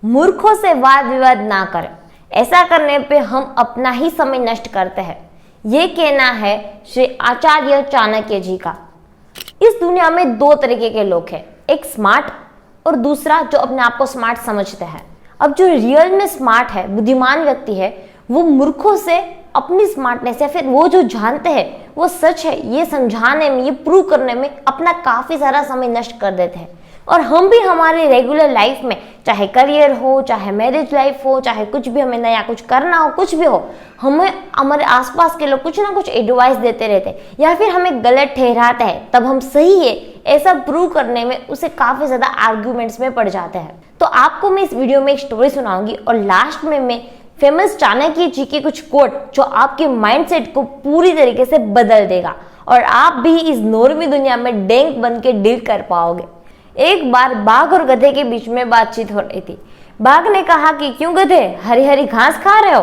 मूर्खों से वाद विवाद ना करें, ऐसा करने पे हम अपना ही समय नष्ट करते हैं। ये कहना है श्री आचार्य चाणक्य जी का। इस दुनिया में दो तरीके के लोग हैं, एक स्मार्ट और दूसरा जो अपने आप को स्मार्ट समझते हैं। अब जो रियल में स्मार्ट है, बुद्धिमान व्यक्ति है, वो मूर्खों से अपनी स्मार्टनेस या फिर वो जो जानते हैं वो सच है ये समझाने में, ये प्रूव करने में अपना काफी सारा समय नष्ट कर देते हैं। और हम भी हमारे रेगुलर लाइफ में, चाहे करियर हो, चाहे मैरिज लाइफ हो, चाहे कुछ भी हमें नया कुछ करना हो, कुछ भी हो, हमें हमारे आसपास के लोग कुछ ना कुछ एडवाइस देते रहते हैं या फिर हमें गलत ठहराते हैं, तब हम सही है ऐसा प्रूव करने में उसे काफी ज्यादा आर्ग्यूमेंट्स में पड़ जाते हैं। तो आपको मैं इस वीडियो में एक स्टोरी सुनाऊंगी और लास्ट में मैं फेमस चाणक्य जी के कुछ कोट जो आपके माइंडसेट को पूरी तरीके से बदल देगा और आप भी इस नौरवी दुनिया में डेंक बन के डील कर पाओगे। एक बार बाघ और गधे के बीच में बातचीत हो रही थी। बाघ ने कहा कि क्यों गधे, हरी हरी घास खा रहे हो?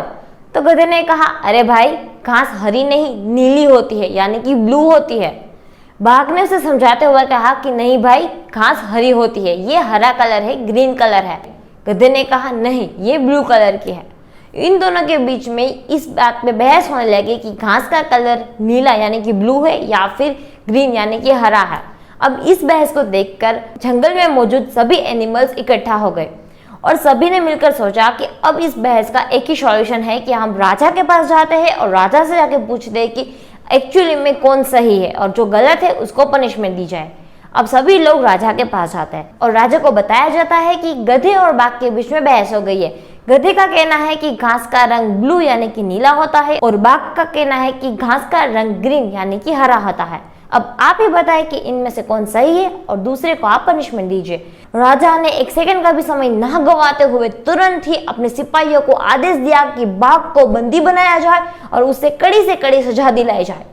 तो गधे ने कहा, अरे भाई, घास हरी नहीं नीली होती है, यानी कि ब्लू होती है। बाघ ने उसे समझाते हुए कहा कि नहीं भाई, घास हरी होती है, ये हरा कलर है, ग्रीन कलर है। गधे ने कहा नहीं, ये ब्लू कलर की है। इन दोनों के बीच में इस बात पे बहस होने लगी कि घास का कलर नीला यानी कि ब्लू है या फिर ग्रीन यानी कि हरा है। अब इस बहस को देखकर जंगल में मौजूद सभी एनिमल्स इकट्ठा हो गए और सभी ने मिलकर सोचा कि अब इस बहस का एक ही सॉल्यूशन है कि हम राजा के पास जाते हैं और राजा से जाके पूछते हैं कि एक्चुअली में कौन सही है और जो गलत है उसको पनिशमेंट दी जाए। अब सभी लोग राजा के पास जाते हैं और राजा को बताया जाता है कि गधे और बाघ के बीच में बहस हो गई है। गधे का कहना है कि घास का रंग ब्लू यानी कि नीला होता है और बाघ का कहना है कि घास का रंग ग्रीन यानी कि हरा होता है। अब आप ही बताएं कि इनमें से कौन सही है और दूसरे को आप पनिशमेंट दीजिए। राजा ने एक सेकंड का भी समय न गवाते हुए तुरंत ही अपने सिपाहियों को आदेश दिया कि बाघ को बंदी बनाया जाए और उसे कड़ी से कड़ी सजा दिलाई जाए।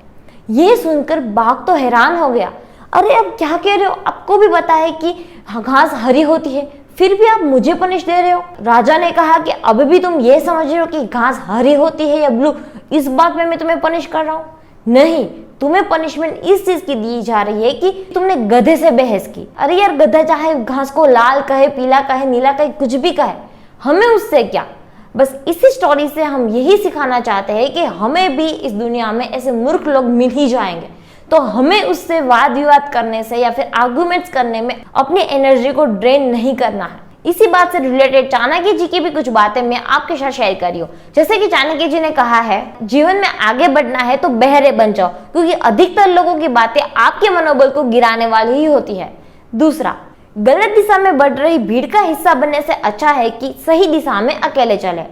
ये सुनकर बाघ तो हैरान हो गया। अरे अब क्या कह रहे हो, आपको भी पता है कि घास हरी होती है, फिर भी आप मुझे पनिश दे रहे हो। राजा ने कहा कि अभी भी तुम ये समझ रहे हो कि घास हरी होती है या ब्लू, इस बात में मैं तुम्हें पनिश कर रहा हूँ? नहीं, तुम्हें पनिशमेंट इस चीज की दी जा रही है कि तुमने गधे से बहस की। अरे यार, गधा चाहे घास को लाल कहे, पीला कहे, नीला कहे, कुछ भी कहे, हमें उससे क्या। बस इसी स्टोरी से हम यही सिखाना चाहते हैं कि हमें भी इस दुनिया में ऐसे मूर्ख लोग मिल ही जाएंगे, तो हमें उससे वाद विवाद करने से या फिर आर्गुमेंट्स करने में अपनी एनर्जी को ड्रेन नहीं करना है। इसी बात से रिलेटेड चाणक्य जी की भी कुछ बातें मैं आपके साथ शेयर करी हूँ। जैसे कि चाणक्य जी ने कहा है, जीवन में आगे बढ़ना है तो बहरे बन जाओ, क्योंकि अधिकतर लोगों की बातें आपके मनोबल को गिराने वाली ही होती है। दूसरा, गलत दिशा में बढ़ रही भीड़ का हिस्सा बनने से अच्छा है कि सही दिशा में अकेले चले।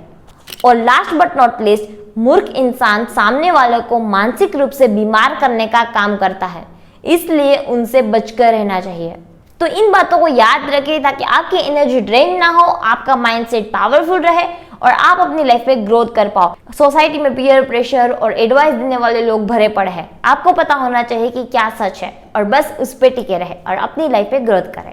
और लास्ट बट नॉट लीस्ट, मूर्ख इंसान सामने वाले को मानसिक रूप से बीमार करने का काम करता है, इसलिए उनसे बचकर रहना चाहिए। तो इन बातों को याद रखें ताकि आपकी एनर्जी ड्रेन ना हो, आपका माइंडसेट पावरफुल रहे और आप अपनी लाइफ में ग्रोथ कर पाओ। सोसाइटी में पीयर प्रेशर और एडवाइस देने वाले लोग भरे पड़े हैं। आपको पता होना चाहिए कि क्या सच है और बस उस पर टिके रहे और अपनी लाइफ में ग्रोथ करें।